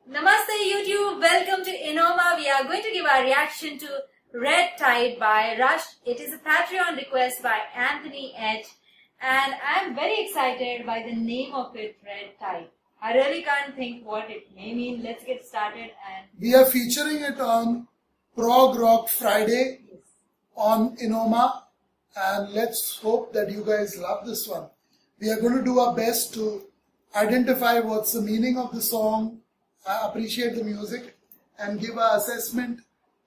Namaste YouTube, welcome to Enoma. We are going to give our reaction to Red Tide by Rush. It is a Patreon request by Anthony H. And I am very excited by the name of it, Red Tide. I really can't think what it may mean. Let's get started. And we are featuring it on Prog Rock Friday on Enoma. And let's hope that you guys love this one. We are going to do our best to identify what's the meaning of the song, appreciate the music, and give our assessment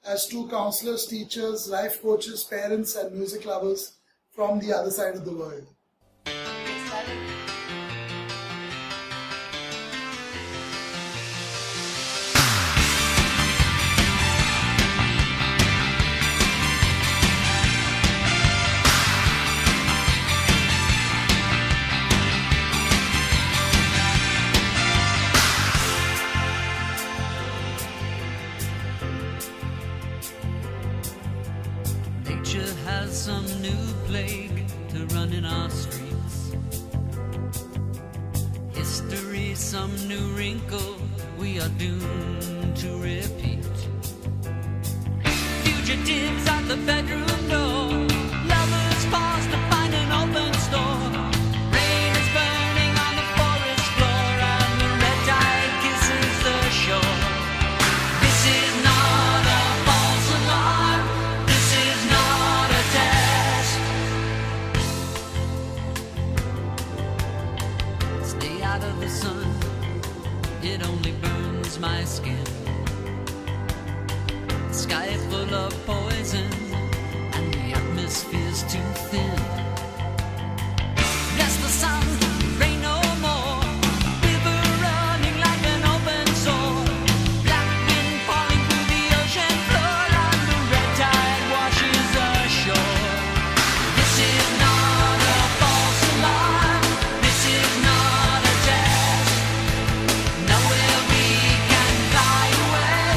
as two counselors, teachers, life coaches, parents, and music lovers from the other side of the world. Nature has some new plague to run in our streets. History, some new wrinkle we are doomed to repeat. Fugitives at the bedroom door, lovers pause to find an open store. Rain is burning on the forest floor, and the red tide kisses the shore. This is not a false alarm. This is not a test. Stay out of the sun. It only burns my skin. Sky full of poison, and the atmosphere's too thin. Bless the sun, rain no more. River running like an open sore. Black wind falling through the ocean floor, and the red tide washes ashore. This is not a false alarm. This is not a test. Nowhere we can fly away.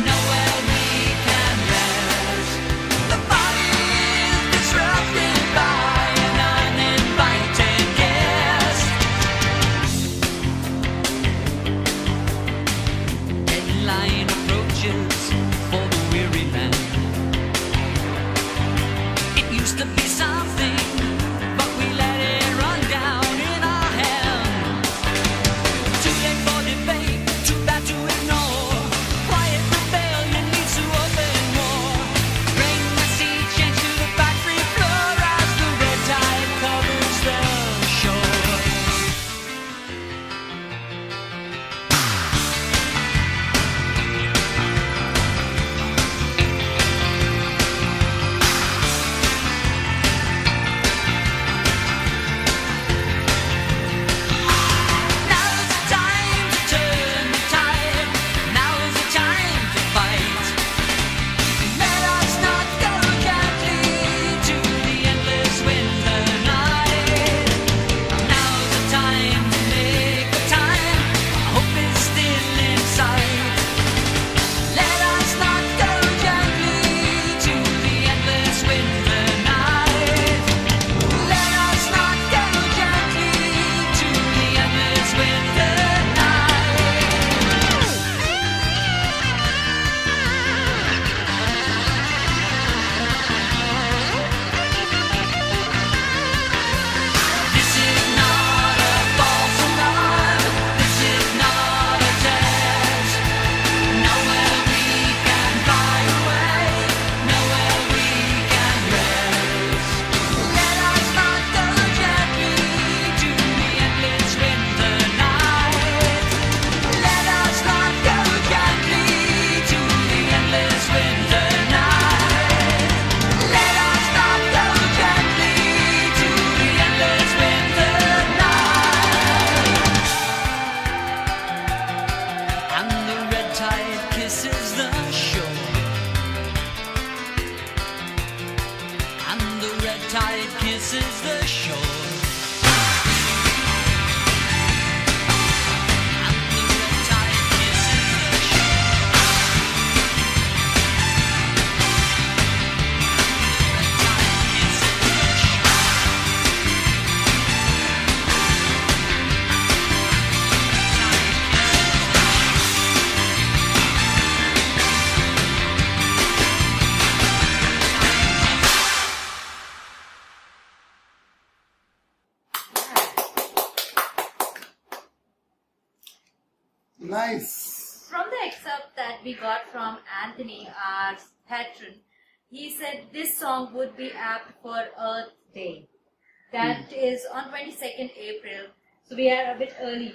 Nowhere we can rest. The body is disrupted by an uninvited guest. Deadline approaches for the weary land. It used to be something, but we let it run down in our hands. Too late for debate, too bad to ignore. Quiet rebellion needs to open more. Bring the sea change to the factory floor as the red tide covers the shore. Now's the time to turn the tide. Now's the time to fight. Let us not go gently to the endless winter night. Now's the time to make the time. Hope is still in sight. Let us not go gently to the endless winter night. Let us not go gently to the endless winter night. This is not a false alarm. This is not a test. Nowhere we can fly away. Nowhere we can rest. Let us not go gently to the endless winter night. Let us not go gently to the endless winter night. Let us not go gently to the endless winter night. And the red tide kisses the shore. And the red tide kisses the shore. And the red tide kisses the shore. Red tide kisses the shore. Nice. From the excerpt that we got from Anthony, our patron, he said this song would be apt for Earth Day. That is on 22nd April, so we are a bit early.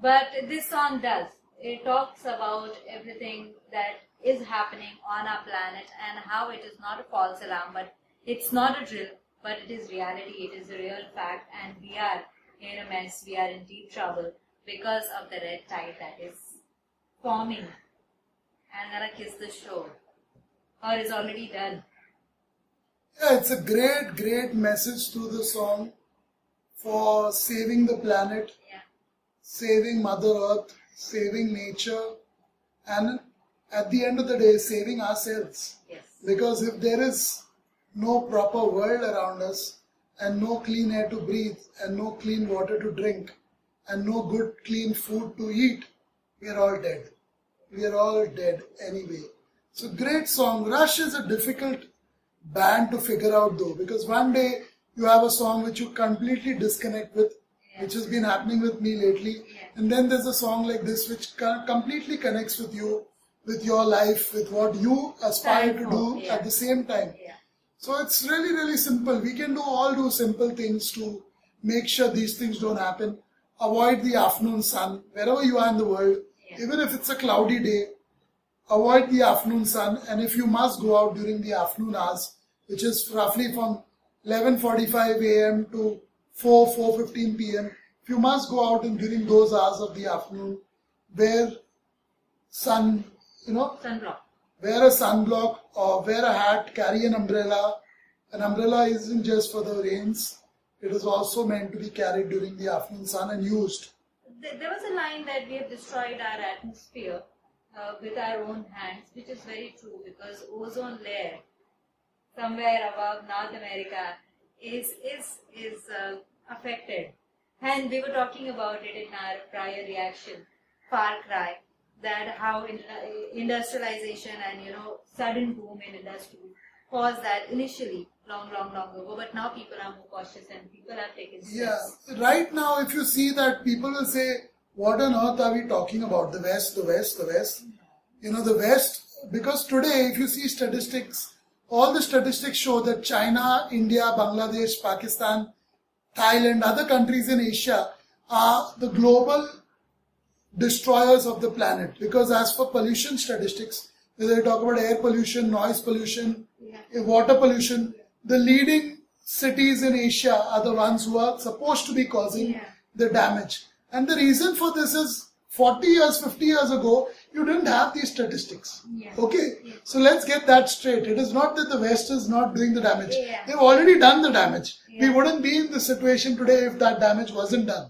But this song does. It talks about everything that is happening on our planet and how it is not a false alarm, but it's not a drill, but it is reality, it is a real fact, and we are in a mess, we are in deep trouble because of the red tide that is forming and gonna kiss the shore, or is already done. Yeah, it's a great, great message through the song for saving the planet, Yeah. saving Mother Earth, saving nature, and at the end of the day, saving ourselves. Yes. Because if there is no proper world around us, and no clean air to breathe, and no clean water to drink, and no good clean food to eat, we are all dead. We are all dead anyway. So great song. Rush is a difficult band to figure out though, because one day you have a song which you completely disconnect with, which has been happening with me lately, and then there's a song like this which completely connects with you, with your life, with what you aspire to do at the same time. Yeah. So it's really, really simple. We can do simple things to make sure these things don't happen. Avoid the afternoon sun wherever you are in the world, even if it's a cloudy day. Avoid the afternoon sun, and if you must go out during the afternoon hours, which is roughly from 11:45 a.m. to 4:15 p.m. If you must go out during those hours of the afternoon, wear Sunblock. wear a sunblock or wear a hat, carry an umbrella. An umbrella isn't just for the rains, it is also meant to be carried during the afternoon sun and used. There was a line that we have destroyed our atmosphere with our own hands, which is very true, because ozone layer somewhere above North America is affected, and we were talking about it in our prior reaction, Far Cry, that how industrialization and sudden boom in industry caused that initially long ago, but now people are more cautious and people have taken steps. Yeah, right now if you see that, people will say, what on earth are we talking about? The West, the West, the West. The West, because today if you see statistics, all the statistics show that China, India, Bangladesh, Pakistan, Thailand, other countries in Asia are the global destroyers of the planet. Because as for pollution statistics, whether you talk about air pollution, noise pollution, water pollution, the leading cities in Asia are the ones who are supposed to be causing the damage. And the reason for this is 40 years, 50 years ago, you didn't have these statistics. Okay? So let's get that straight. It is not that the West is not doing the damage. They've already done the damage. We wouldn't be in the situation today if that damage wasn't done.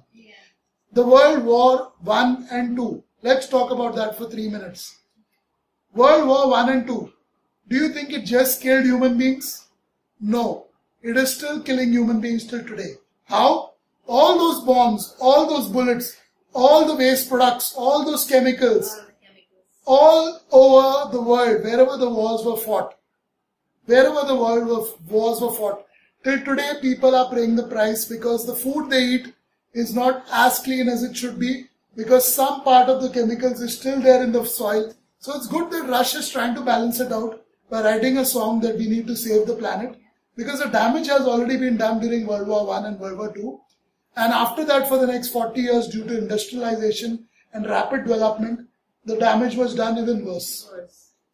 The World War I and II. Let's talk about that for 3 minutes. World War I and II. Do you think it just killed human beings? No. It is still killing human beings till today. How? All those bombs, all those bullets, all the waste products, all those chemicals, all over the world, wherever the wars were fought, till today people are paying the price, because the food they eat is not as clean as it should be, because some part of the chemicals is still there in the soil. So it's good that Rush is trying to balance it out by writing a song that we need to save the planet, because the damage has already been done during World War I and World War II. And after that, for the next 40 years, due to industrialization and rapid development, the damage was done even worse.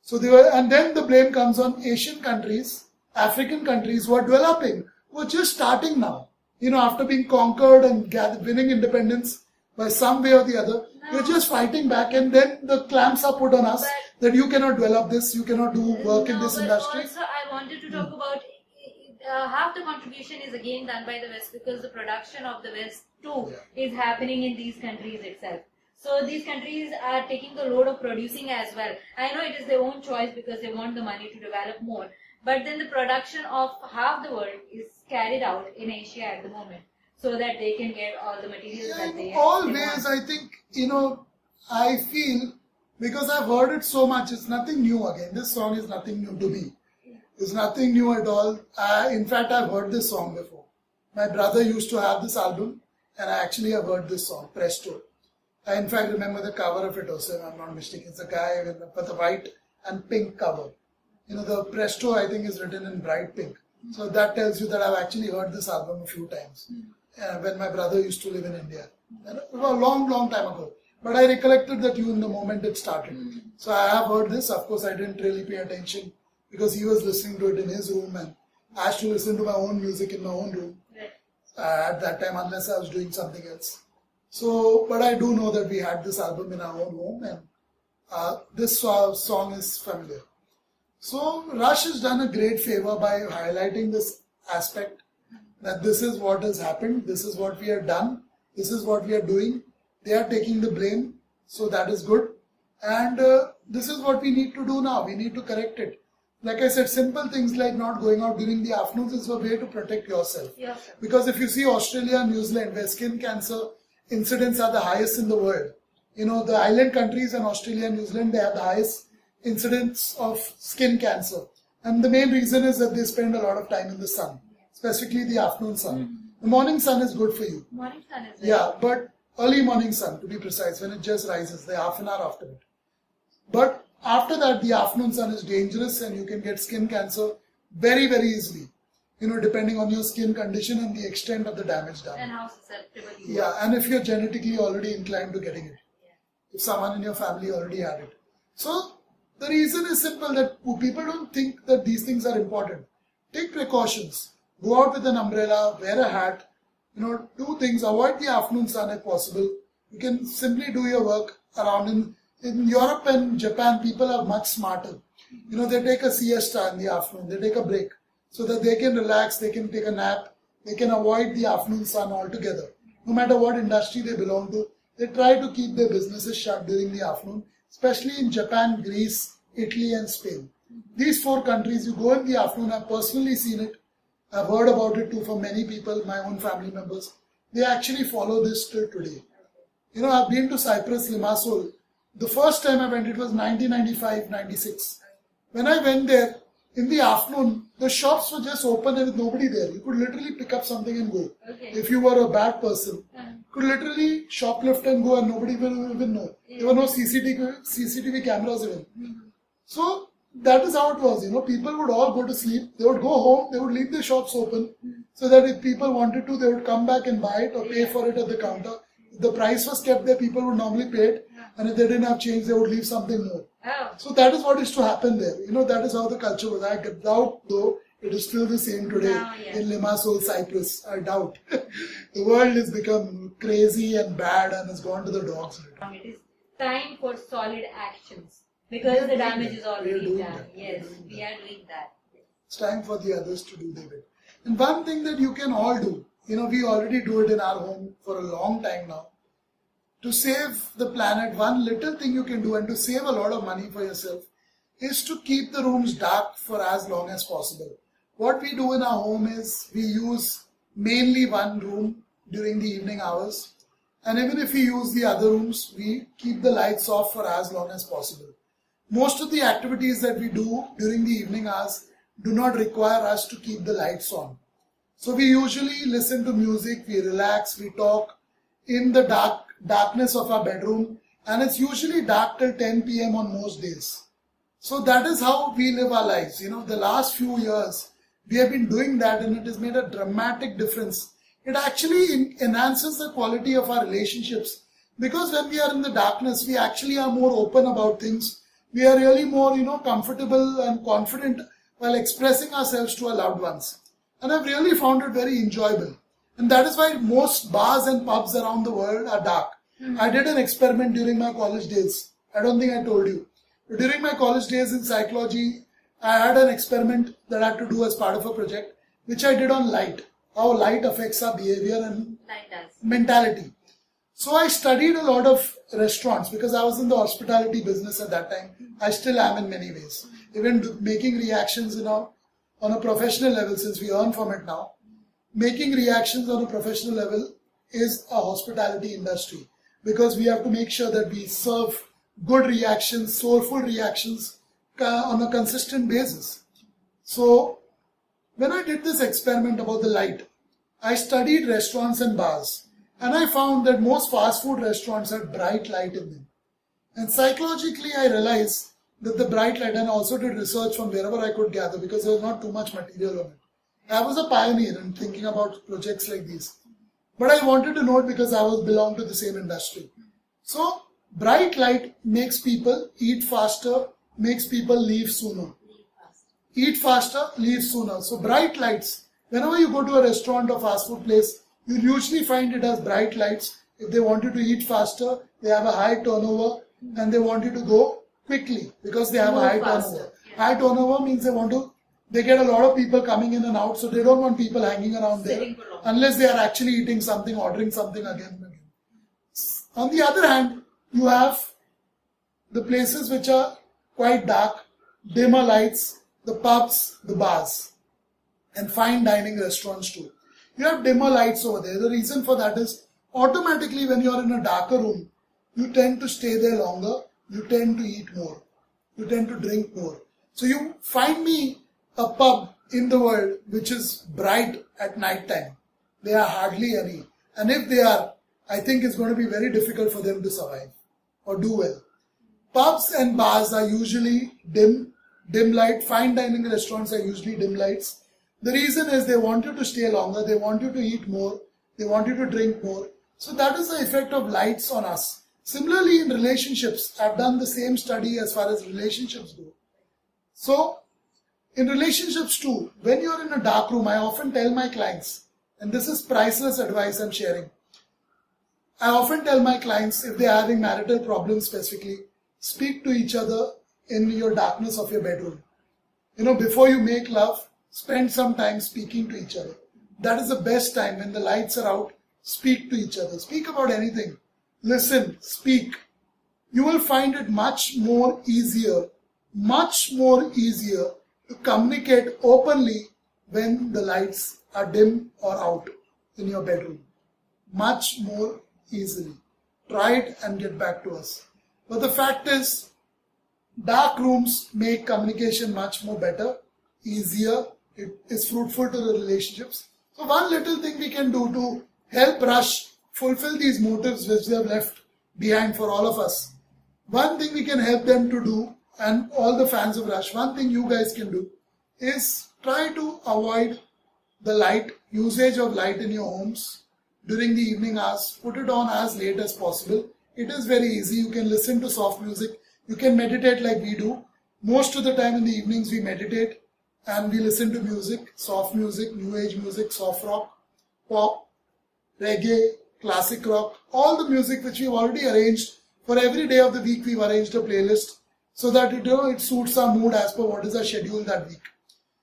So and then the blame comes on Asian countries, African countries who are developing, who are just starting now. After being conquered and winning independence by some way or the other, we're just fighting back, and then the clamps are put on us that you cannot develop this, you cannot do work in this industry. Also, I wanted to talk about half the contribution is again done by the West, because the production of the West too is happening in these countries itself. So these countries are taking the load of producing as well. I know it is their own choice because they want the money to develop more. But then the production of half the world is carried out in Asia at the moment, so that they can get all the materials that they have. Always, I think, I feel, because I've heard it so much, it's nothing new again. This song is nothing new to me. It's nothing new at all. In fact, I've heard this song before. My brother used to have this album, and I actually have heard this song, Presto. I in fact remember the cover of it also, if I'm not mistaken. It's a guy with a white and pink cover. The Presto, I think, is written in bright pink. So that tells you that I've actually heard this album a few times when my brother used to live in India. And it was a long, long time ago. But I recollected the tune the moment it started. So I have heard this. Of course, I didn't really pay attention because he was listening to it in his room and I used to listen to my own music in my own room at that time, unless I was doing something else. So, but I do know that we had this album in our own home and this song is familiar. So Rush has done a great favor by highlighting this aspect that this is what has happened, this is what we have done, this is what we are doing. They are taking the blame, so that is good. And this is what we need to do now. We need to correct it. Like I said, simple things like not going out during the afternoons is a way to protect yourself. Yes. Because if you see Australia and New Zealand, where skin cancer incidents are the highest in the world, the island countries and Australia and New Zealand, they have the highest incidents of skin cancer. And the main reason is that they spend a lot of time in the sun, specifically the afternoon sun. The morning sun is good for you. Morning sun is but early morning sun, to be precise, when it just rises, the half an hour after it. But after that, the afternoon sun is dangerous and you can get skin cancer very, very easily, depending on your skin condition and the extent of the damage done. And how susceptible you are. And if you're genetically already inclined to getting it. If someone in your family already had it. So, the reason is simple, that people don't think that these things are important. Take precautions. Go out with an umbrella, wear a hat, do things, avoid the afternoon sun if possible. You can simply do your work around. In Europe and Japan, people are much smarter. They take a siesta in the afternoon, they take a break so that they can relax, they can take a nap, they can avoid the afternoon sun altogether. No matter what industry they belong to, they try to keep their businesses shut during the afternoon, especially in Japan, Greece, Italy and Spain. These 4 countries, you go in the afternoon, I've personally seen it. I've heard about it too from many people, my own family members. They actually follow this till today. I've been to Cyprus, Limassol. The first time I went, it was 1995-96. When I went there, in the afternoon, the shops were just open and with nobody there. You could literally pick up something and go. If you were a bad person, you could literally shoplift and go and nobody will even know. There were no CCTV cameras even. So, that is how it was. People would all go to sleep. They would go home. They would leave the shops open so that if people wanted to, they would come back and buy it or pay for it at the counter. If the price was kept there, people would normally pay it. And if they didn't have change, they would leave something more. So that is what used to happen there. That is how the culture was. I doubt, though, it is still the same today in Limassol, Cyprus. I doubt. The world has become crazy and bad and has gone to the dogs. It is time for solid actions. Because the damage is already done. Yes, we are doing that. It's time for the others to do their bit. And one thing that you can all do, we already do it in our home for a long time now. To save the planet, one little thing you can do and to save a lot of money for yourself is to keep the rooms dark for as long as possible. What we do in our home is we use mainly one room during the evening hours. And even if we use the other rooms, we keep the lights off for as long as possible. Most of the activities that we do during the evening hours do not require us to keep the lights on. So we usually listen to music, we relax, we talk in the darkness of our bedroom, and it's usually dark till 10 p.m. on most days. So that is how we live our lives. The last few years we have been doing that and it has made a dramatic difference. It actually enhances the quality of our relationships because when we are in the darkness, we actually are more open about things. We are really more, comfortable and confident while expressing ourselves to our loved ones. And I've really found it very enjoyable. And that is why most bars and pubs around the world are dark. I did an experiment during my college days. I don't think I told you. But during my college days in psychology, I had an experiment that I had to do as part of a project, which I did on light. How light affects our behavior and mentality. So I studied a lot of restaurants because I was in the hospitality business at that time. I still am in many ways. Even making reactions, on a professional level, since we earn from it now. Making reactions on a professional level is a hospitality industry because we have to make sure that we serve good reactions, soulful reactions on a consistent basis. So when I did this experiment about the light, I studied restaurants and bars And I found that most fast food restaurants had bright light in them. And psychologically, I realized that the bright light, and also did research from wherever I could gather because there was not too much material on it. I was a pioneer in thinking about projects like these. But I wanted to know it because I belong to the same industry. So, bright light makes people eat faster, makes people leave sooner. Eat faster, leave sooner. So, bright lights. Whenever you go to a restaurant or fast food place, you usually find it has bright lights. If they want you to eat faster, they have a high turnover and they want you to go quickly because they have a high turnover. Yeah. High turnover means they get a lot of people coming in and out, so they don't want people hanging around there unless they are actually eating something, ordering something again and again. On the other hand, you have the places which are quite dark, dimmer lights, the pubs, the bars, and fine dining restaurants too. You have dimmer lights over there. The reason for that is automatically when you are in a darker room, you tend to stay there longer, you tend to eat more, you tend to drink more. So you find me a pub in the world which is bright at night time. There are hardly any. And if they are, I think it's going to be very difficult for them to survive or do well. Pubs and bars are usually dim light. Fine dining restaurants are usually dim lights. The reason is they want you to stay longer, they want you to eat more, they want you to drink more. So that is the effect of lights on us. Similarly, in relationships, I've done the same study as far as relationships go. So, in relationships too, when you're in a dark room, I often tell my clients, and this is priceless advice I'm sharing. I often tell my clients, if they're having marital problems specifically, speak to each other in your darkness of your bedroom. Before you make love, spend some time speaking to each other. That is the best time when the lights are out. Speak to each other. Speak about anything. Listen, speak. You will find it much more easier to communicate openly when the lights are dim or out in your bedroom. Much more easily. Try it and get back to us. But the fact is, dark rooms make communication much more better, easier. It is fruitful to the relationships. So one little thing we can do to help Rush fulfill these motives which they have left behind for all of us. One thing we can help them to do, and all the fans of Rush, one thing you guys can do is try to avoid the usage of light in your homes during the evening hours. Put it on as late as possible. It is very easy. You can listen to soft music. You can meditate like we do. Most of the time in the evenings we meditate and we listen to music, soft music, new age music, soft rock, pop, reggae, classic rock, all the music which we've already arranged. For every day of the week we've arranged a playlist so that it suits our mood as per what is our schedule that week.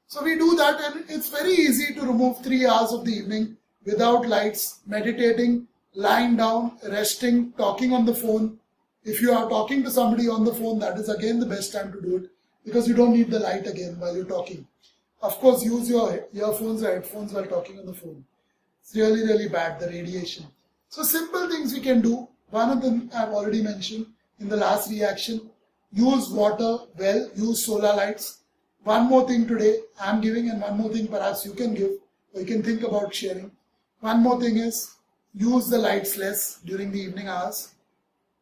So we do that, and it's very easy to remove 3 hours of the evening without lights, meditating, lying down, resting, talking on the phone. If you are talking to somebody on the phone, that is again the best time to do it because you don't need the light again while you're talking. Of course, use your earphones or headphones while talking on the phone. It's really, really bad, the radiation. So simple things we can do. One of them I've already mentioned in the last reaction. Use water well, use solar lights. One more thing today I'm giving, and one more thing perhaps you can give or you can think about sharing. One more thing is use the lights less during the evening hours.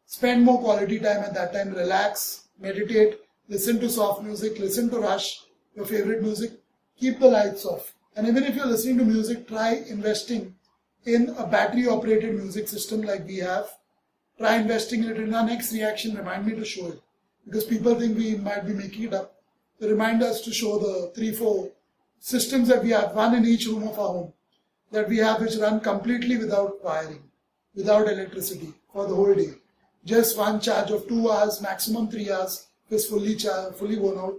Spend more quality time at that time. Relax, meditate, listen to soft music, listen to Rush, your favorite music. Keep the lights off. And even if you're listening to music, try investing in a battery operated music system like we have. Try investing in it. In our next reaction, remind me to show it. Because people think we might be making it up. So remind us to show the 3-4 systems that we have, one in each room of our home, that we have which run completely without wiring, without electricity for the whole day. Just one charge of 2 hours, maximum 3 hours, is fully charged, fully worn out.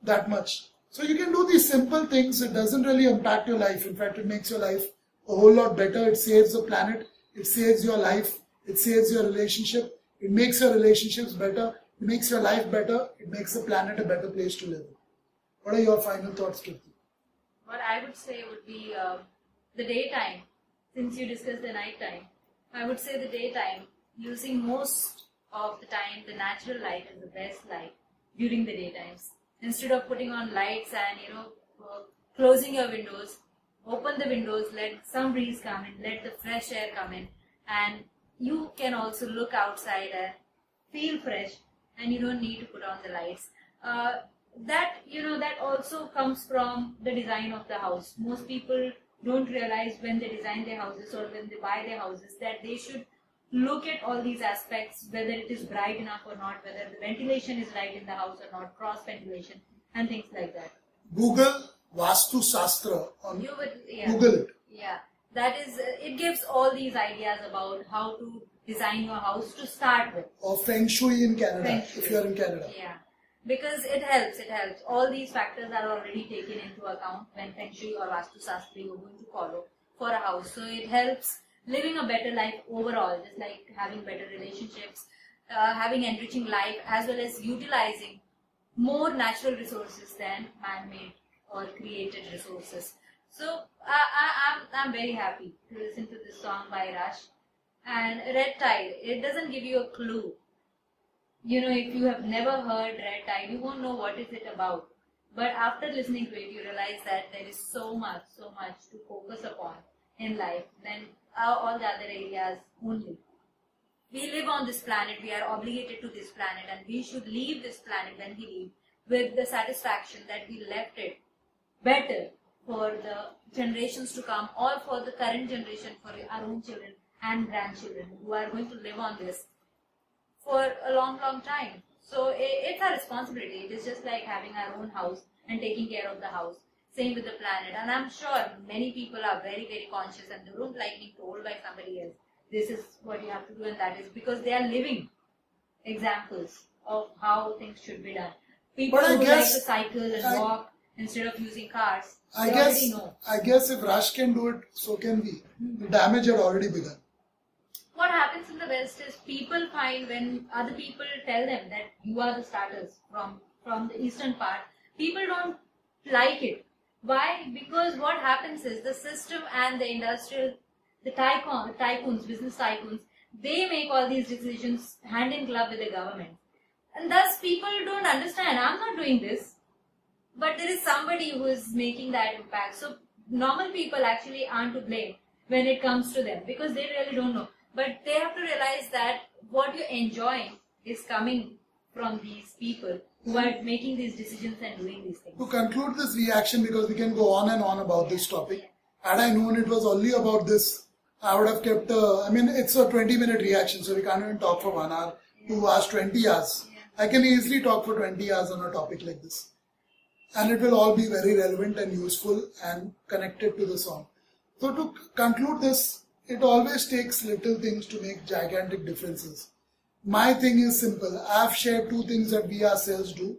That much. So you can do these simple things. It doesn't really impact your life. In fact, it makes your life a whole lot better. It saves the planet. It saves your life. It saves your relationship. It makes your relationships better. It makes your life better. It makes the planet a better place to live. What are your final thoughts, Kirti? What I would say would be the daytime. Since you discussed the night time, I would say the daytime, using most of the time the natural light is the best light during the daytimes. Instead of putting on lights and closing your windows, Open the windows, let some breeze come in, let the fresh air come in, and you can also look outside and feel fresh, and you don't need to put on the lights. That also comes from the design of the house. Most people don't realize when they design their houses or when they buy their houses that they should look at all these aspects, whether it is bright enough or not, whether the ventilation is right in the house or not, cross ventilation and things like that. Google Vastu Shastra on Yeah. Google it. Yeah, that is, it gives all these ideas about how to design your house to start with. Or Feng Shui in Canada, Feng Shui. if you are in Canada. Yeah, because it helps. All these factors are already taken into account when Feng Shui or Vastu Shastra you're going to follow for a house. So it helps living a better life overall, just like having better relationships, having enriching life, as well as utilizing more natural resources than man-made or created resources. So I'm very happy to listen to this song by Rush. And Red Tide, it doesn't give you a clue. If you have never heard Red Tide, you won't know what is it about. But after listening to it, you realize that there is so much to focus upon in life than all the other areas only. We live on this planet, we are obligated to this planet, and we should leave this planet when we leave with the satisfaction that we left it better for the generations to come, or for the current generation, for our own children and grandchildren who are going to live on this for a long time. So it's our responsibility. It is just like having our own house and taking care of the house. Same with the planet. And I'm sure many people are very, very conscious and they don't like being told by somebody else, this is what you have to do, and that is because they are living examples of how things should be done. People who like to cycle and walk instead of using cars, they already know. I guess if Rush can do it, so can we. The damage had already begun. What happens in the West is people find when other people tell them that you are the starters from the eastern part, people don't like it. Why? Because what happens is the system and the tycoons, business tycoons, they make all these decisions hand in glove with the government. And thus people don't understand, I'm not doing this, but there is somebody who is making that impact. So normal people actually aren't to blame when it comes to them, because they really don't know. But they have to realize that what you're enjoying is coming from these people who are making these decisions and doing these things. To conclude this reaction, because we can go on and on about this topic, had I known it was only about this, I would have kept it's a 20-minute reaction, so we can't even talk for 1 hour, 2 hours, 20 hours. I can easily talk for 20 hours on a topic like this. And it will all be very relevant and useful and connected to the song. So to conclude this, it always takes little things to make gigantic differences. My thing is simple. I have shared 2 things that we ourselves do.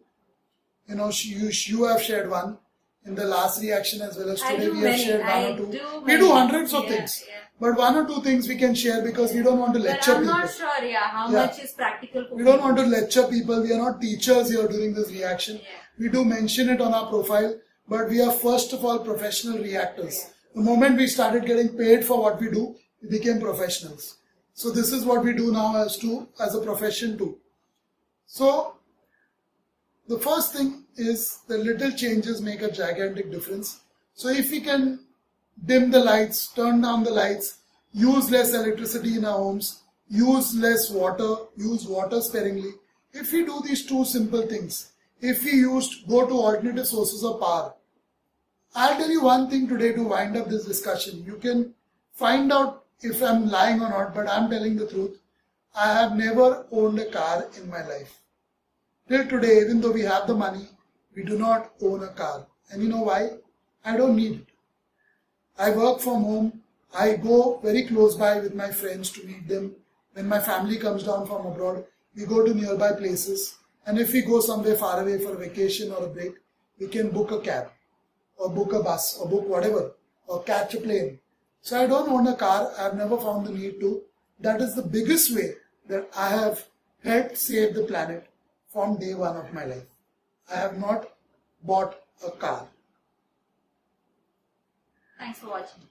You have shared one in the last reaction as well as today. We have shared 1 or 2. We do hundreds of things. Yeah. But 1 or 2 things we can share because we don't want to lecture people. I'm not sure how much is practical for We don't want to lecture people. We are not teachers here during this reaction. Yeah. We do mention it on our profile, but we are first of all professional reactors. The moment we started getting paid for what we do, we became professionals. So this is what we do now as a profession too. So the first thing is the little changes make a gigantic difference. So if we can dim the lights, turn down the lights, use less electricity in our homes, use less water, use water sparingly. If we do these 2 simple things, if we go to alternative sources of power, I'll tell you one thing today to wind up this discussion. You can find out if I'm lying or not, but I'm telling the truth. I have never owned a car in my life. Till today, even though we have the money, we do not own a car. And you know why? I don't need it. I work from home. I go very close by with my friends to meet them. When my family comes down from abroad, we go to nearby places. And if we go somewhere far away for a vacation or a break, we can book a cab, or book a bus, or book whatever, or catch a plane. So I don't own a car. I have never found the need to. That is the biggest way that I have helped save the planet from day 1 of my life. I have not bought a car. Thanks for watching.